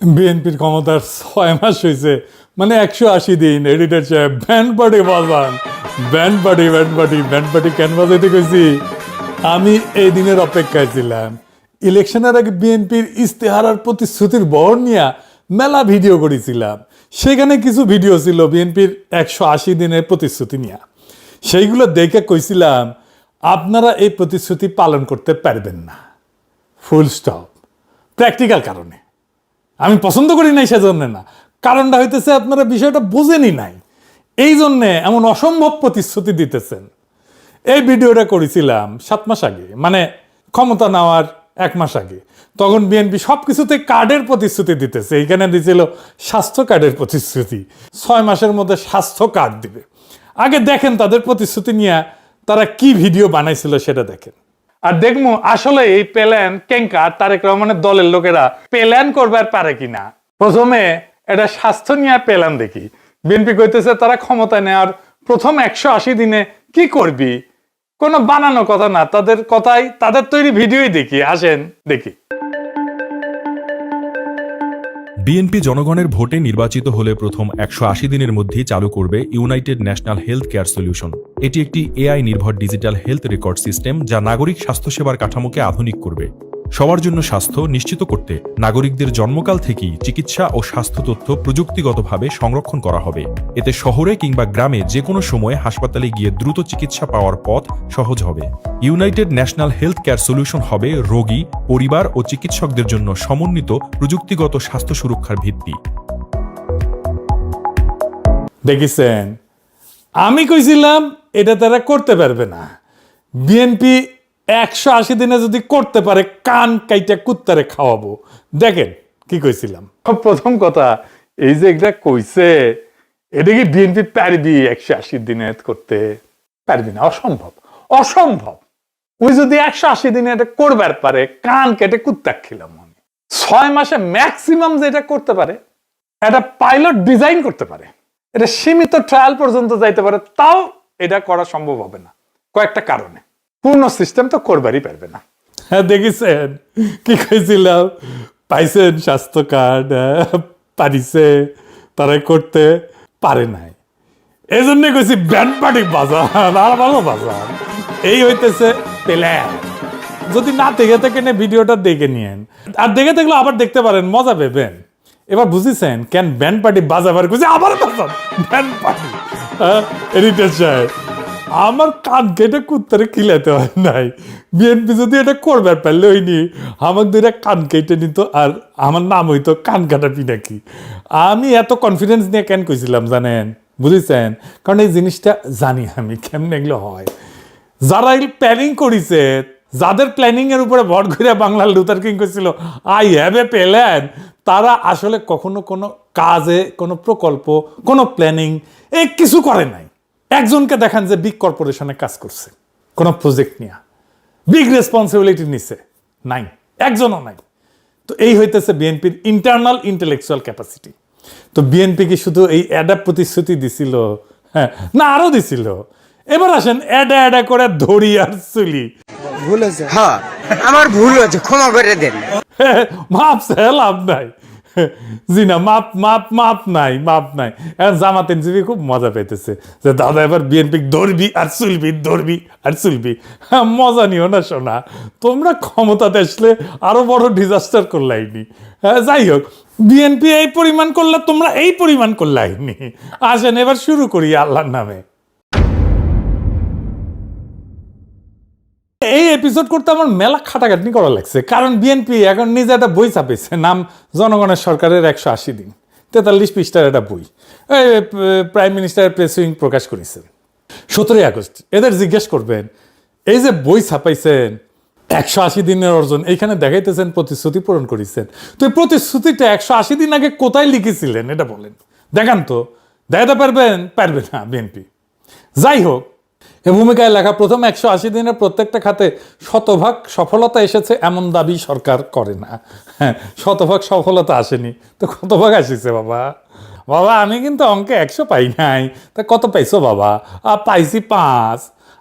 বিএনপির ক্ষমতার 6 মাস হয়েছে, মানে 180 দিন। এডিটর সাহেব ব্যান্ড পার্টি বাজান, band party band party band party কেন বাজাইতে কইছি? আমি এই দিনের অপেক্ষায় ছিলাম। ইলেকশনের আগে বিএনপির ইস্তেহার আর প্রতিশ্রুতির বহর নিয়ে মেলা ভিডিও করেছিলাম। সেখানে কিছু ভিডিও ছিল বিএনপির 180 দিনের প্রতিশ্রুতি নিয়ে। সেইগুলো দেখে কইছিলাম আপনারা এই প্রতিশ্রুতি পালন করতে পারবেন না, ফুল স্টপ। প্র্যাকটিক্যাল কারণে, আমি পছন্দ করি নাই সেজন্য না, কারণটা হইতেছে আপনারা বিষয়টা বোঝেনি নাই, এই জন্যে এমন অসম্ভব প্রতিশ্রুতি দিতেছেন। এই ভিডিওটা করেছিলাম 7 মাস আগে, মানে ক্ষমতা নেওয়ার 1 মাস আগে। তখন বিএনপি সব কিছুতে কার্ডের প্রতিশ্রুতি দিতেছে। এইখানে দিয়েছিল স্বাস্থ্য কার্ডের প্রতিশ্রুতি, 6 মাসের মধ্যে স্বাস্থ্য কার্ড দিবে। আগে দেখেন তাদের প্রতিশ্রুতি নিয়ে তারা কি ভিডিও বানাইছিল সেটা দেখেন, আর দেখবো আসলে এই প্ল্যান কেঙ্কা তারেক রহমানের দলের লোকেরা প্ল্যান করবার পারে কিনা। প্রথমে এটা স্বাস্থ্য নিয়ে প্ল্যান দেখি। বিএনপি কইতেছে তারা ক্ষমতায় নেওয়ার প্রথম 180 দিনে কি করবি, কোনো বানানো কথা না, তাদের কথাই, তাদের তৈরি ভিডিওই দেখি। আসেন দেখি। বিএনপি জনগণের ভোটে নির্বাচিত হলে প্রথম 180 দিনের মধ্যেই চালু করবে United national health care solution. এটি একটি এআই নির্ভর ডিজিটাল হেলথ রেকর্ড সিস্টেম, যা নাগরিক স্বাস্থ্যসেবার কাঠামোকে আধুনিক করবে। সবার জন্য স্বাস্থ্য নিশ্চিত করতে নাগরিকদের জন্মকাল থেকেই চিকিৎসা ও স্বাস্থ্য তথ্য প্রযুক্তিগতভাবে সংরক্ষণ করা হবে। এতে শহরে কিংবা গ্রামে যে কোনো সময়ে হাসপাতালে গিয়ে দ্রুত চিকিৎসা পাওয়ার পথ সহজ হবে। United national health care solution হবে রোগী, পরিবার ও চিকিৎসকদের জন্য সমন্বিত প্রযুক্তিগত স্বাস্থ্য সুরক্ষার ভিত্তি। দেখেছেন, আমি কইছিলাম এটা তারা করতে পারবে না। বিএনপি 180 দিনে যদি করতে পারে, কান কাইটা কুত্তারে খাওয়াবো। দেখেন কি কইছিলাম। প্রথম কথা, এই যে এটা কইছে, এটা কি বিএনপি পারবি 180 দিনে করতে? পারবি না, অসম্ভব, অসম্ভব। ওই যদি 180 দিনে এটা করবার পারে, কান কেটে কুত্তা খেলাম আমি। 6 মাসে ম্যাক্সিমাম যেটা করতে পারে, এটা পাইলট ডিজাইন করতে পারে, এটা সীমিত ট্রায়াল পর্যন্ত যাইতে পারে, তাও এটা করা সম্ভব হবে না কয়েকটা কারণে। পূর্ণ সিস্টেম তো করবারই পারবে না। হ্যাঁ, দেখেছেন কি কইছিলাম? পাইছেন স্বাস্থ্য কার্ড, পারিছে, তারা করতে পারে নাই। এই জন্য কইছি ব্যান্ড পার্টি বাজার, আর ভালো বাজার। এই হইতেছে প্ল্যান। যদি না দেখে থাকেন ভিডিওটা দেখে নিয়েন, আর দেখে থাকলে আবার দেখতে পারেন, মজা পাবেন। এবার বুঝেছেন কেন ব্যান্ড পার্টি বাজাবার কইছে, আবার বাজান ব্যান্ড পার্টি। এডিটর সাহেব, আমার কান কেটে কুত্তারে খিলাতে হয় নাই। বিএনপি যদি এটা করবার পারলে হইনি, আমার দুইটা কান কেটে নিত, আর আমার নাম হইতো কান কাটা পিনাকি। আমি এত কনফিডেন্স নিয়ে কেন কইছিলাম জানেন? বুঝেছেন? কারণ এই জিনিসটা জানি আমি কেমন এগুলো হয়। যারা এগুলো প্ল্যানিং করেছে, যাদের প্ল্যানিং এর উপরে ভর করে বাংলার লুথার কিং করেছিল আই হ্যাভ এ প্ল্যান, তারা আসলে কখনো কোনো কাজে, কোনো প্রকল্প, কোনো প্ল্যানিং এই কিছু করে নাই। একজনকে দেখান যে বিগ কর্পোরেশনে কাজ করছে, কোনো প্রজেক্ট নিয়ে বিগ রেসপন্সিবিলিটি নিছে, নাই, একজনও নাই। তো এই হইতেছে বিএনপির ইন্টারনাল ইন্টেলেকচুয়াল ক্যাপাসিটি। তো বিএনপি কি শুধু এই অ্যাডা প্রতিশ্রুতি দিছিল? হ্যাঁ, না, আরো দিছিল। এবার আসেন অ্যাডা অ্যাডা করে ধরি আর চুলি। ভুল হয়েছে, হ্যাঁ আমার ভুল হয়েছে, ক্ষমা করে দেন। মাপ চাই লাভ নাই। জি না, মাপ মাপ মাপ নাই, মাপ নাই। এখন জামাত এনসিপি খুব মজা পেতেছে যে দাদা এবার বিএনপি ধরবি আর চুলবি, ধরবি আর চুলবি। হ্যাঁ, মজা নিও না শোনা, তোমরা ক্ষমতাতে আসলে আরো বড় ডিজাস্টার করলাইনি। হ্যাঁ, যাই হোক, বিএনপি এই পরিমাণ করলে, তোমরা এই পরিমাণ করলাইনি। আসেন এবার শুরু করি আল্লাহর নামে। এই এপিসোড করতে আমার মেলা খাটাখাটনি করা লাগছে, কারণ বিএনপি এখন নিজে একটা বই ছাপেছে, নাম জনগণের সরকারের 180 দিন, 43 পৃষ্ঠার একটা বই। প্রাইম মিনিস্টার প্রেস উইং প্রকাশ করেছে 17 আগস্ট। এদের জিজ্ঞেস করবেন, এই যে বই ছাপাইছেন 180 দিনের অর্জন, এইখানে দেখাইতেছেন প্রতিশ্রুতি পূরণ করেছেন, তো এই প্রতিশ্রুতিটা 180 দিন আগে কোথায় লিখেছিলেন এটা বলেন, দেখান তো। দেখাতে পারবেন? পারবে না বিএনপি। যাই হোক, এ ভূমিকায় লেখা প্রথম 180 দিনের প্রত্যেকটা খাতে 100% সফলতা এসেছে এমন দাবি সরকার করে না। হ্যাঁ, 100% সফলতা আসেনি তো কত ভাগ আসিছে বাবা? বাবা, আমি কিন্তু অঙ্কে 100 পাই নাই, তা কত পাইছো বাবা? পাইছি 5।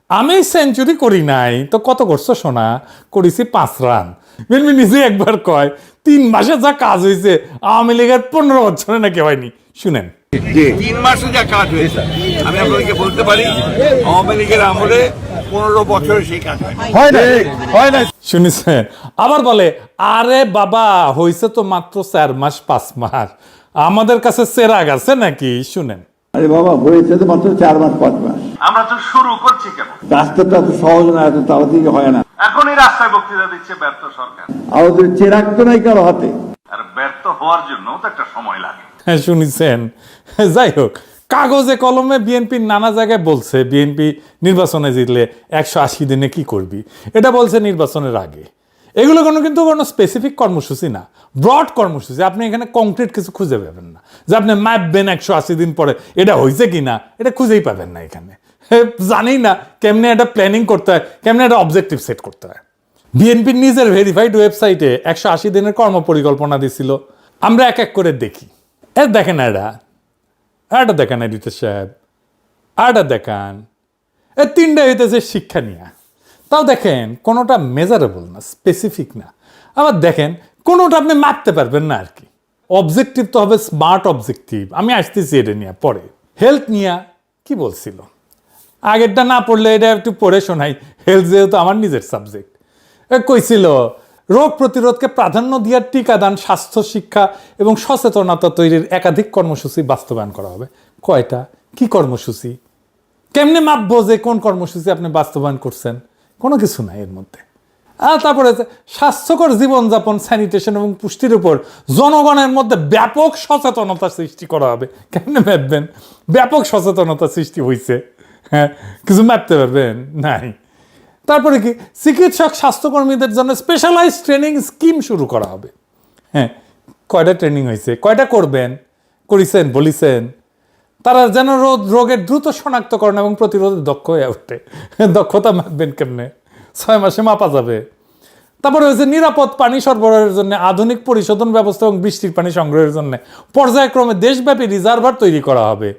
আমি সেঞ্চুরি করি নাই, তো কত করছো সোনা? করেছি 5 রান। বিএনপি নিজে একবার কয় 3 মাসে যা কাজ হয়েছে আওয়ামী লীগের 15 বছরে নাকি হয়নি। শুনেন, 3 মাসে যা কাজ হয়েছে আমি আপনাদেরকে বলতে পারি আওয়ামী লীগের আমলে 15 বছরে সেই কাজ হয় না। শুনেছেন? আবার বলে আরে বাবা হয়েছে তো মাত্র 4 মাস 5 মাস, আমাদের কাছে চেরাগ আছে নাকি? শুনেন, আরে বাবা হয়েছে তো মাত্র 4 মাস 5 মাস। আমরা তো শুরু করছি কেন? রাস্তাটা তো সহজ না, এত তাড়াতাড়ি হয় না। এখনই রাস্তায় বক্তৃতা দিচ্ছে ব্যর্থ সরকার, আর ওদের চেরাগ তো নাই কারো হাতে। আর ব্যর্থ হওয়ার জন্য তো একটা সময় লাগে। হ্যাঁ শুনেছেন? যাই হোক, কাগজে কলমে বিএনপি নানা জায়গায় বলছে বিএনপি নির্বাচনে জিতলে 180 দিনে কি করবি, এটা বলছে নির্বাচনের আগে। এগুলো কিন্তু কোনো স্পেসিফিক কর্মসূচি না, ব্রড কর্মসূচি। আপনি এখানে কংক্রিট কিছু খুঁজে পাবেন না যে আপনি মাপবেন 180 দিন পরে এটা হয়েছে কি না, এটা খুঁজেই পাবেন না এখানে। জানি না কেমনে এটা প্ল্যানিং করতে হয়, কেমনে এটা অবজেক্টিভ সেট করতে হয়। বিএনপির নিজের ভেরিফাইড ওয়েবসাইটে 180 দিনের কর্মপরিকল্পনা দিছিল। আমরা এক এক করে দেখি। দেখেন এটা দেখান এডিটর সাহেব, এটা দেখান, 3টা হইতেছে শিক্ষা নিয়ে। তাও দেখেন কোনোটা মেজারেবল না, স্পেসিফিক না। আবার দেখেন কোনোটা আপনি মাপতে পারবেন না আর কি। অবজেক্টিভ তো হবে স্মার্ট অবজেক্টিভ। আমি আসতেছি এটা নিয়ে পরে। হেলথ নিয়ে কি বলছিল, আগেরটা না পড়লে এটা একটু পড়ে শোনাই। হেলথ যেহেতু আমার নিজের সাবজেক্ট। কইছিল রোগ প্রতিরোধকে প্রাধান্য দিয়ে টিকাদান, স্বাস্থ্য শিক্ষা এবং সচেতনতা তৈরির একাধিক কর্মসূচি বাস্তবায়ন করা হবে। কয়টা, কি কর্মসূচি, কেমনে মাপবো যে কোন কর্মসূচি আপনি বাস্তবায়ন করছেন? কোনো কিছু নাই এর মধ্যে। আর তারপরে স্বাস্থ্যকর জীবনযাপন, স্যানিটেশন এবং পুষ্টির উপর জনগণের মধ্যে ব্যাপক সচেতনতা সৃষ্টি করা হবে। কেমনে মাপবেন? ব্যাপক সচেতনতা সৃষ্টি হয়েছে, হ্যাঁ, কিছু মাপতে পারবেন? নাই। তারপরে কি চিকিৎসক স্বাস্থ্যকর্মীদের জন্য স্পেশালাইজ ট্রেনিং স্কিম শুরু করা হবে। হ্যাঁ, কয়টা ট্রেনিং হয়েছে, কয়টা করবেন, করেছেন, বলিছেন? তারা যেন রোগের দ্রুত শনাক্তকরণ এবং প্রতিরোধে দক্ষ হয়ে ওঠে। দক্ষতা মাপবেন কেমনে? 6 মাসে মাপা যাবে। তারপরে হয়েছে নিরাপদ পানি সরবরাহের জন্য আধুনিক পরিশোধন ব্যবস্থা এবং বৃষ্টির পানি সংগ্রহের জন্য পর্যায়ক্রমে দেশব্যাপী রিজার্ভার তৈরি করা হবে।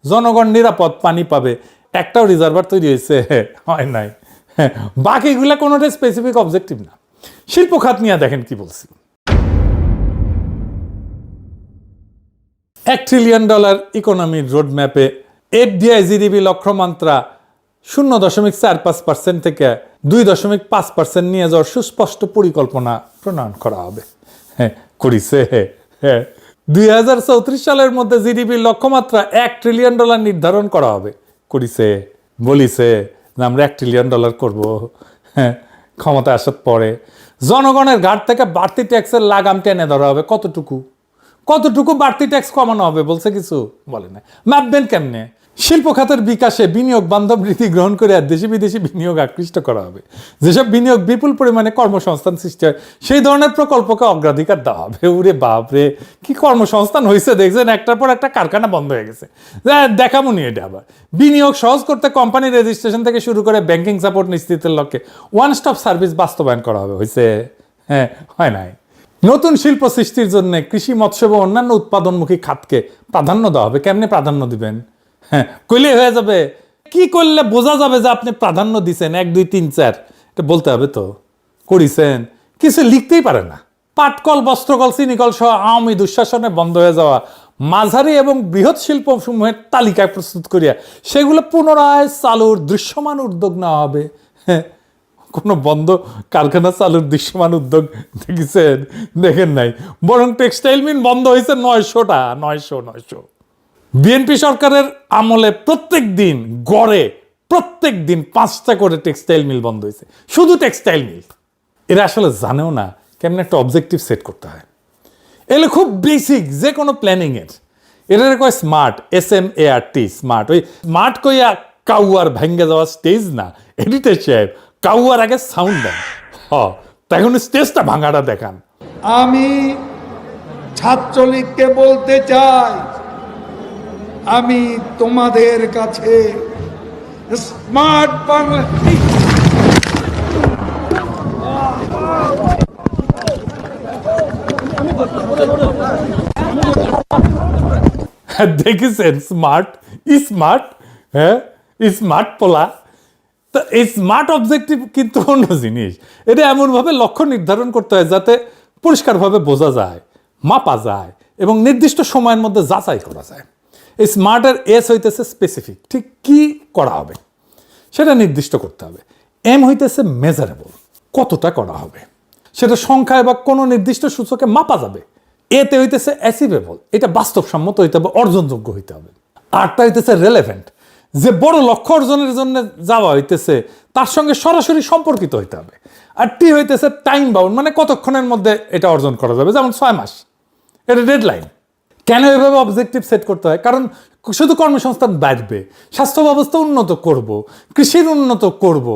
জনগণ নিরাপদ পানি পাবে। একটাও রিজার্ভার তৈরি হয়েছে? হয় নাই। বাকিগুলা কোনোটা স্পেসিফিক অবজেক্টিভ না। শিল্প খাত নিয়ে দেখেন কি বলছি। $1 ট্রিলিয়ন ইকোনমির রোডম্যাপে এফডিআই জিডিপি লক্ষ্যমাত্রা 0.45% থেকে 2.5% নিয়ে যাওয়ার সুস্পষ্ট পরিকল্পনা প্রণয়ন করা হবে। হ্যাঁ, করিছে। হ্যাঁ, 2034 সালের মধ্যে জিডিপির লক্ষ্যমাত্রা $1 ট্রিলিয়ন নির্ধারণ করা হবে। করিছে, বলিছে যে আমরা $1 ট্রিলিয়ন করব। হ্যাঁ, ক্ষমতা আসার পরে জনগণের ঘাট থেকে বাড়তি ট্যাক্সের লাগাম টেনে ধরা হবে। কতটুকু বাড়তি ট্যাক্স কমানো হবে বলছে কিছু বলে না। মাপবেন কেমনে? শিল্প খাতের বিকাশে বিনিয়োগ বান্ধব নীতি গ্রহণ করে আর দেশি বিদেশি বিনিয়োগ আকৃষ্ট করা হবে। যেসব বিনিয়োগ বিপুল পরিমাণে কর্মসংস্থান সৃষ্টি হয় সেই ধরনের প্রকল্পকে অগ্রাধিকার দেওয়া হবে। উরে বাপরে, কি কর্মসংস্থান হয়েছে দেখছেন? একটার পর একটা কারখানা বন্ধ হয়ে গেছে। দেখামনি এটা। আবার বিনিয়োগ সহজ করতে কোম্পানি রেজিস্ট্রেশন থেকে শুরু করে ব্যাংকিং সাপোর্ট নিশ্চিতের লক্ষ্যে ওয়ান স্টপ সার্ভিস বাস্তবায়ন করা হবে। হয়েছে? হ্যাঁ, হয় নাই। নতুন শিল্প সৃষ্টির জন্য কৃষি, মৎস্য এবং অন্যান্য উৎপাদনমুখী খাতকে প্রাধান্য দেওয়া হবে। কেমনে প্রাধান্য দিবেন? হ্যাঁ, কইলে হয়ে যাবে? কি করলে বোঝা যাবে যে আপনি প্রাধান্য দিচ্ছেন? 1, 2, 3, 4 এটা বলতে হবে তো। করিছেন? কিছু লিখতেই পারে না। পাটকল, বস্ত্রকল, চিনিকল সহ আওয়ামী দুঃশাসনে বন্ধ হয়ে যাওয়া মাঝারি এবং বৃহৎ শিল্পসমূহের তালিকা প্রস্তুত করিয়া সেগুলো পুনরায় চালুর দৃশ্যমান উদ্যোগ নেওয়া হবে। হ্যাঁ, কোনো বন্ধ কারখানা চালুর দৃশ্যমান উদ্যোগ দেখেছেন? দেখেন নাই। বরং টেক্সটাইল মিল বন্ধ হয়েছে 900টা। 900। বিএনপি সরকারের আমলে প্রত্যেক দিন গড়ে 5টা করে টেক্সটাইল মিল বন্ধ হয়েছে। শুধু টেক্সটাইল মিল। এরা আসলে জানেও না কেমন একটা অবজেক্টিভ সেট করতে হয়। এগুলো খুব বেসিক যে কোনো প্ল্যানিংয়ের। এটা কয় স্মার্ট, SMART, স্মার্ট। ওই স্মার্ট কইয়া কাউয়ার ভেঙ্গে যাওয়া স্টেজ না। এডিটর সাহেব, কাউয়ার আগে সাউন্ড দেন। তখন স্টেজটা ভাঙাটা দেখান। আমি ছাত্রলীগকে বলতে চাই, আমি তোমাদের কাছে স্মার্ট বাংলা দেখেছেন? স্মার্ট, হ্যাঁ, স্মার্ট পোলা। তা এই স্মার্ট অবজেক্টিভ কিন্তু অন্য জিনিস। এটা এমনভাবে লক্ষ্য নির্ধারণ করতে হয় যাতে পরিষ্কারভাবে বোঝা যায়, মাপা যায় এবং নির্দিষ্ট সময়ের মধ্যে যাচাই করা যায়। এই স্মার্টের এস হইতেছে স্পেসিফিক, ঠিক কি করা হবে সেটা নির্দিষ্ট করতে হবে। এম হইতেছে মেজারেবল, কতটা করা হবে সেটা সংখ্যায় বা কোনো নির্দিষ্ট সূচকে মাপা যাবে। এতে হইতেছে অ্যাচিভেবল, এটা বাস্তবসম্মত হইতে হবে, অর্জনযোগ্য হইতে হবে। আরটা হইতেছে রেলেভেন্ট, যে বড় লক্ষ্য অর্জনের জন্য যাওয়া হইতেছে তার সঙ্গে সরাসরি সম্পর্কিত হইতে হবে। আর টি হইতেছে টাইম বাউন্ড, মানে কতক্ষণের মধ্যে এটা অর্জন করা যাবে, যেমন 6 মাস, এটা ডেডলাইন। কেন এভাবে অবজেক্টিভ সেট করতে হয়? কারণ শুধু কর্মসংস্থান বাড়বে, স্বাস্থ্য ব্যবস্থা উন্নত করব, কৃষির উন্নত করব,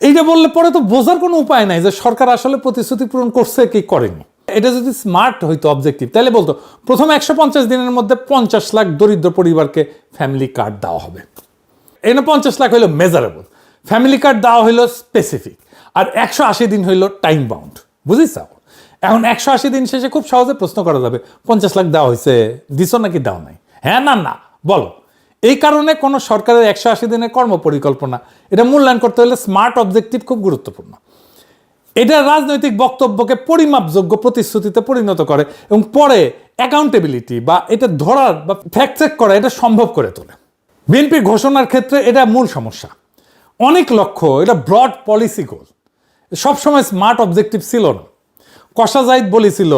এইটা বললে পরে তো বোঝার কোনো উপায় নাই যে সরকার আসলে প্রতিশ্রুতি পূরণ করছে কি করেনি। এটা যদি স্মার্ট হইতো অবজেক্টিভ, তাহলে বলতো প্রথম 150 দিনের মধ্যে 50 লাখ দরিদ্র পরিবারকে ফ্যামিলি কার্ড দেওয়া হবে। এখানে 50 লাখ হইলো মেজারেবল, ফ্যামিলি কার্ড দেওয়া হইলো স্পেসিফিক, আর 180 দিন হইলো টাইম বাউন্ড। বুঝিস? এখন 180 দিন শেষে খুব সহজে প্রশ্ন করা যাবে 50 লাখ দেওয়া হয়েছে, দিছো নাকি দাও নাই? হ্যাঁ না না বলো। এই কারণে কোনো সরকারের 180 দিনের কর্মপরিকল্পনা এটা মূল্যায়ন করতে হলে স্মার্ট অবজেক্টিভ খুব গুরুত্বপূর্ণ। এটা রাজনৈতিক বক্তব্যকে পরিমাপযোগ্য প্রতিশ্রুতিতে পরিণত করে এবং পরে অ্যাকাউন্টেবিলিটি বা এটা ধরার বা ফ্যাক্ট চেক করা এটা সম্ভব করে তোলে। বিএনপির ঘোষণার ক্ষেত্রে এটা মূল সমস্যা। অনেক লক্ষ্য, এটা ব্রড পলিসি গোল, সবসময় স্মার্ট অবজেক্টিভ ছিল না। কষা জাহিদ বলেছিল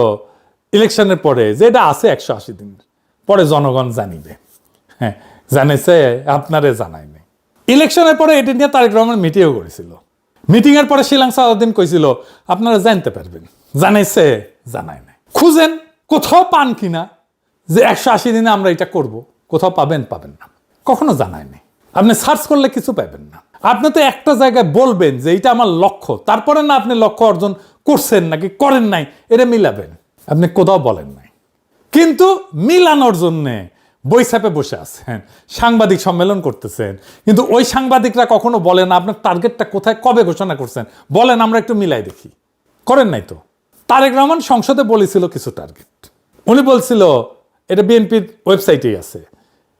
ইলেকশনের পরে যে এটা আছে 180 দিন পরে জনগণ জানিবে। হ্যাঁ, জানেছে, আপনারে জানাই নাই। ইলেকশনের পরে এটা নিয়ে তারেক রহমান মিটিংও করেছিল। মিটিংয়ের পরে শিলাং সালাউদ্দিন কইছিল আপনারা জানতে পারবেন, জানাইছে, জানাই নাই। খুঁজেন কোথাও পান কিনা যে 180 দিনে আমরা এটা করব, কোথাও পাবেন না, কখনো জানায় নাই। আপনি সার্চ করলে কিছু পাবেন না। আপনি তো একটা জায়গায় বলবেন যে এটা আমার লক্ষ্য, তারপরে না আপনি লক্ষ্য অর্জন করছেন নাকি করেন নাই এটা মিলাবেন, আপনি কোথাও বলেন নাই। কিন্তু মিলানোর জন্যে বই ছাপে বসে আছেন, সাংবাদিক সম্মেলন করতেছেন, কিন্তু ওই সাংবাদিকরা কখনো বলে না আপনার টার্গেটটা কোথায়, কবে ঘোষণা করছেন, বলেন আমরা একটু মিলাই দেখি। করেন নাই তো। তারেক রহমান সংসদে বলেছিল কিছু টার্গেট, উনি বলছিল এটা বিএনপির ওয়েবসাইটেই আছে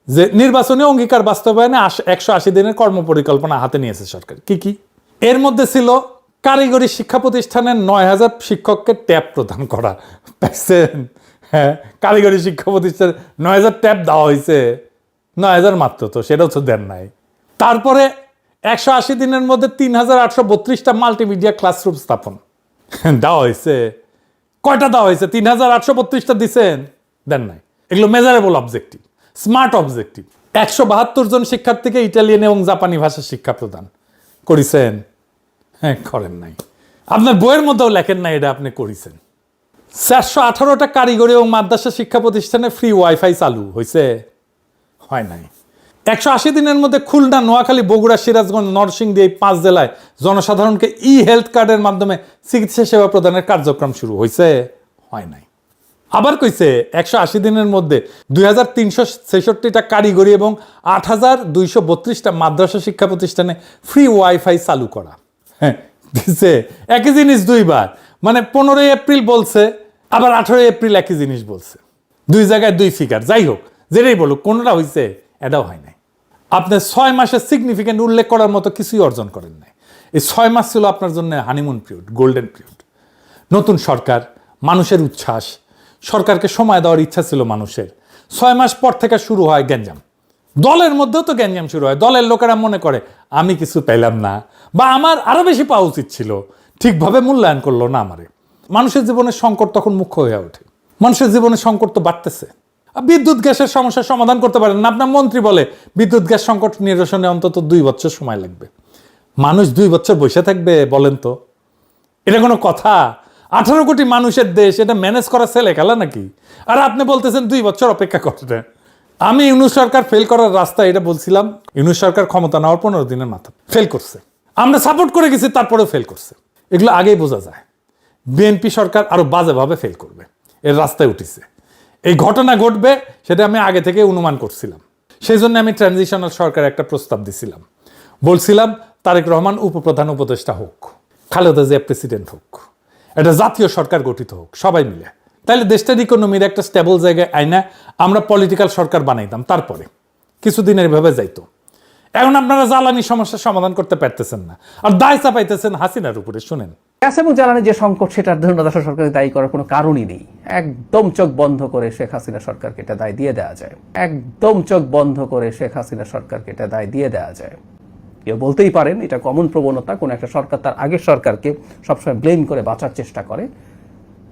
যে নির্বাচনী অঙ্গীকার বাস্তবায়নে 180 দিনের কর্মপরিকল্পনা হাতে নিয়েছে সরকার। কি কি? এর মধ্যে ছিল কারিগরি শিক্ষা প্রতিষ্ঠানের 9000 শিক্ষককে ট্যাব প্রদান করা। পাইছেন? হ্যাঁ, কারিগরি শিক্ষা প্রতিষ্ঠানে 9000 ট্যাব দেওয়া হয়েছে, 9000 মাত্র, তো সেটাও তো দেন নাই। তারপরে 180 দিনের মধ্যে 3832টা মাল্টিমিডিয়া ক্লাসরুম স্থাপন দেওয়া হয়েছে। কয়টা দেওয়া হয়েছে? 3832টা দিচ্ছেন, দেন নাই। এগুলো মেজারেবল অবজেক্টিভ, স্মার্ট অবজেক্টিভ। 172 জন শিক্ষার্থীকে ইটালিয়ান এবং জাপানি ভাষার শিক্ষা প্রদান করেছেন, হ্যাঁ করেন নাই। আপনার বইয়ের মধ্যেও লেখেন নাই এটা আপনি করেছেন। 418টা কারিগরি এবং মাদ্রাসা শিক্ষা প্রতিষ্ঠানে ফ্রি ওয়াইফাই চালু হয়েছে, হয় নাই। 180 দিনের মধ্যে খুলনা, নোয়াখালী, বগুড়া, সিরাজগঞ্জ, নরসিংদী এই 5 জেলায় জনসাধারণকে হেলথ কার্ডের মাধ্যমে চিকিৎসা সেবা প্রদানের কার্যক্রম শুরু হয়েছে, হয় নাই। আবার কইছে 180 দিনের মধ্যে 2366টা কারিগরি এবং 8232টা মাদ্রাসা শিক্ষা প্রতিষ্ঠানে ফ্রি ওয়াইফাই চালু করা। হ্যাঁ দিছে, একই জিনিস দুইবার, মানে 15 এপ্রিল বলছে, আবার 18 এপ্রিল একই জিনিস বলছে, দুই জায়গায় দুই ফিগার। যাই হোক, যেটাই বলুক, কোনটা হয়েছে, এটাও হয় নাই। আপনি 6 মাসের সিগনিফিকেন্ট উল্লেখ করার মতো কিছুই অর্জন করেন নাই। এই 6 মাস ছিল আপনার জন্য হানিমুন পিরিয়ড, গোল্ডেন পিরিয়ড। নতুন সরকার, মানুষের উচ্ছ্বাস, সরকারকে সময় দেওয়ার ইচ্ছা ছিল মানুষের। 6 মাস পর থেকে শুরু হয় গ্যাঞ্জাম। দলের মধ্যেও তো গ্যাঞ্জাম শুরু হয়। দলের লোকেরা মনে করে আমি কিছু পেলাম না, বা আমার আরো বেশি পাওয়া উচিত ছিল, ঠিকভাবে মূল্যায়ন করলো না আমারে। মানুষের জীবনের সংকট তখন মুখ্য হয়ে ওঠে। মানুষের জীবনের সংকট তো বাড়তেছে। বিদ্যুৎ গ্যাসের সমস্যার সমাধান করতে পারেন না, আপনার মন্ত্রী বলে বিদ্যুৎ গ্যাস সংকট নিরসনে অন্তত 2 বছর সময় লাগবে। মানুষ 2 বছর বসে থাকবে বলেন তো? এটা কোনো কথা? 18 কোটি মানুষের দেশ, এটা ম্যানেজ করা ছেলে খেলা নাকি? আর আপনি বলতেছেন 2 বছর অপেক্ষা করতে। আমি ইউনূস সরকার ফেল করার রাস্তা এটা বলছিলাম। ইউনূস সরকার ক্ষমতা নেওয়ার 15 দিনের মাথা ফেল করছে, আমরা সাপোর্ট করে গেছি, তারপরেও ফেল করছে। এগুলো আগেই বোঝা যায়। বিএনপি সরকার আরো বাজেভাবে ফেল করবে, এর রাস্তায় উঠেছে। এই ঘটনা ঘটবে সেটা আমি আগে থেকে অনুমান করছিলাম। সেই জন্য আমি ট্রানজিশনাল সরকারের একটা প্রস্তাব দিছিলাম। বলছিলাম তারেক রহমান উপপ্রধান উপদেষ্টা হোক, খালেদা জিয়া প্রেসিডেন্ট হোক, একটা জাতীয় সরকার গঠিত হোক সবাই মিলে। তাহলে দেশটার ইকোনমির একটা স্টেবল জায়গায় আইনা আমরা পলিটিক্যাল সরকার বানাইতাম, তারপরে কিছুদিন এইভাবে যাইতো। এখন আপনারা জ্বালানি সমস্যার সমাধান করতে পারতেছেন না, আর দায় চাপাইতেছেন হাসিনার উপরে। শুনেন, গ্যাস এবং জ্বালানি যে সংকট, সেটার জন্য দেশের সরকারকে দায়ী করার কোনো কারণই নেই। একদম চোখ বন্ধ করে শেখ হাসিনা সরকারকে এটা দায় দিয়ে দেওয়া যায়। একদম চোখ বন্ধ করে শেখ হাসিনা সরকারকে এটা দায় দিয়ে দেওয়া যায়। কেউ বলতেই পারেন এটা কমন প্রবণতা, কোন একটা সরকার তার আগের সরকারকে সবসময় ব্লেম করে বাঁচার চেষ্টা করে।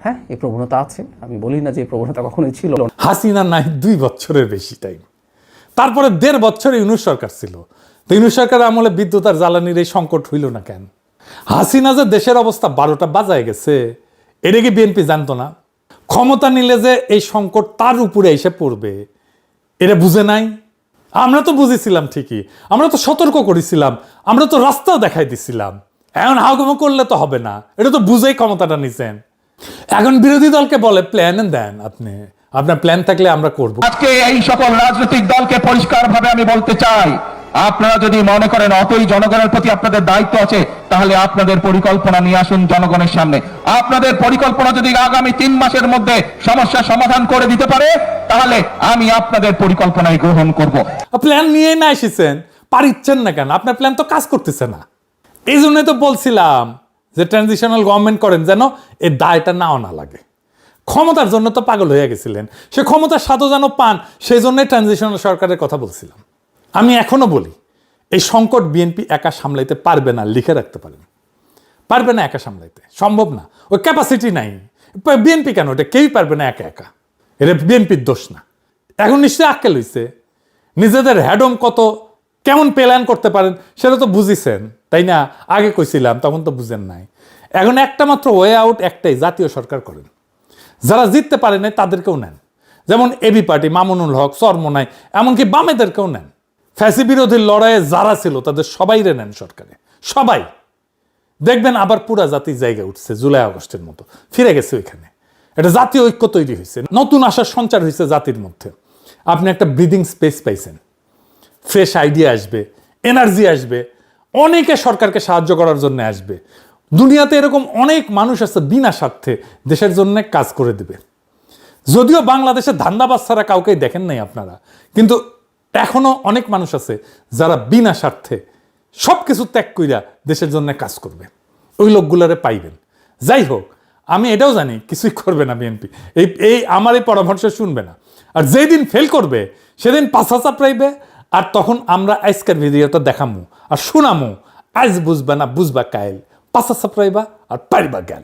হ্যাঁ, এই প্রবণতা আছে, আমি বলি না যে এই প্রবণতা কখনোই ছিল না। হাসিনা নাই 2 বছরের বেশি টাইম, তারপরে 1.5 বছর ইউনূস সরকার ছিল। তো ইউনূস সরকারের আমলে বিদ্যুৎ আর জ্বালানির এই সংকট হইল না কেন? হাসিনা যে দেশের অবস্থা 12টা বাজায় গেছে, এটা কি বিএনপি জানতো না? ক্ষমতা নিলে যে এই সংকট তার উপরে এসে পড়বে, এটা বুঝে নাই? আমরা তো বুঝেছিলাম ঠিকই, আমরা তো সতর্ক করেছিলাম, আমরা তো রাস্তাও দেখাই দিছিলাম। এখন হাউকামো করলে তো হবে না, এটা তো বুঝেই ক্ষমতাটা নিছেন। এখন বিরোধী দলকে বলে প্ল্যান দেন, আপনি আপনার প্ল্যান থাকলে আমরা করব। আজকে এই সকল রাজনৈতিক দলকে পরিষ্কারভাবে আমি বলতে চাই, আপনারা যদি মনে করেন অতই জনগণের প্রতি আপনাদের দায়িত্ব আছে, তাহলে আপনাদের পরিকল্পনা নিয়ে আসুন জনগণের সামনে। আপনাদের পরিকল্পনা যদি আগামী 3 মাসের মধ্যে সমস্যার সমাধান করে দিতে পারে, তাহলে আমি আপনাদের পরিকল্পনায় গ্রহণ করব। প্ল্যান নিয়ে না এসেছেন, পারিচ্ছেন না কেন? আপনার প্ল্যান তো কাজ করতেছে না। এই জন্যই তো বলছিলাম যে ট্রানজিশনাল গভর্নমেন্ট করেন, যেন এই দায়টা নাও না লাগে। ক্ষমতার জন্য তো পাগল হয়ে গেছিলেন, সে ক্ষমতার স্বাদও যেন পান, সেই জন্যই ট্রানজিশনাল সরকারের কথা বলছিলাম। আমি এখনো বলি, এই সংকট বিএনপি একা সামলাইতে পারবে না, লিখে রাখতে পারেন। পারবে না একা সামলাইতে, সম্ভব না, ওই ক্যাপাসিটি নাই। বিএনপি কেন, এটা কেউই পারবে না একা একা, এটা বিএনপির দোষ না। এখন নিশ্চয়ই আক্কেল হইছে, নিজেদের হ্যাডম কত কেমন প্ল্যান করতে পারেন সেটা তো বুঝিছেন, তাই না? আগে কইছিলাম, তখন তো বুঝেন নাই। এখন একটা মাত্র ওয়ে আউট, একটাই, জাতীয় সরকার করেন। যারা জিততে পারে নাই তাদেরকেও নেন, যেমন এবি পার্টি, মামুনুল হক, চরমোনাই, এমনকি বামেদেরকেও নেন। ফ্যাসি বিরোধী লড়াইয়ে যারা ছিল তাদের সবাইরে নেন সরকারে, সবাই। দেখবেন আবার পুরা জাতির জায়গা উঠছে, জুলাই আগস্টের মতো ফিরে গেছে ওইখানে। এটা জাতীয় ঐক্য তৈরি হয়েছে, নতুন আশার সঞ্চার হয়েছে জাতির মধ্যে। আপনি একটা ব্রিদিং স্পেস পাইছেন, ফ্রেশ আইডিয়া আসবে, এনার্জি আসবে, অনেকে সরকারকে সাহায্য করার জন্য আসবে। দুনিয়াতে এরকম অনেক মানুষ আছে বিনা স্বার্থে দেশের জন্য কাজ করে দেবে। যদিও বাংলাদেশে ধান্দাবাজ ছাড়া কাউকেই দেখেন নাই আপনারা, কিন্তু এখনো অনেক মানুষ আছে যারা বিনা স্বার্থে সব কিছু ত্যাগ কইরা দেশের জন্য কাজ করবে। ওই লোকগুলারে পাইবেন। যাই হোক, আমি এটাও জানি কিছুই করবে না বিএনপি, এই আমার এই পরামর্শ শুনবে না। আর যেদিন ফেল করবে সেদিন পাছা চাপড়াইবে, আর তখন আমরা আজকের ভিডিওটা দেখামু আর শোনামু। আজ বুঝবা না, বুঝবা কাইল, পাছা চাপড়াইবা আর পারিবা জ্ঞান।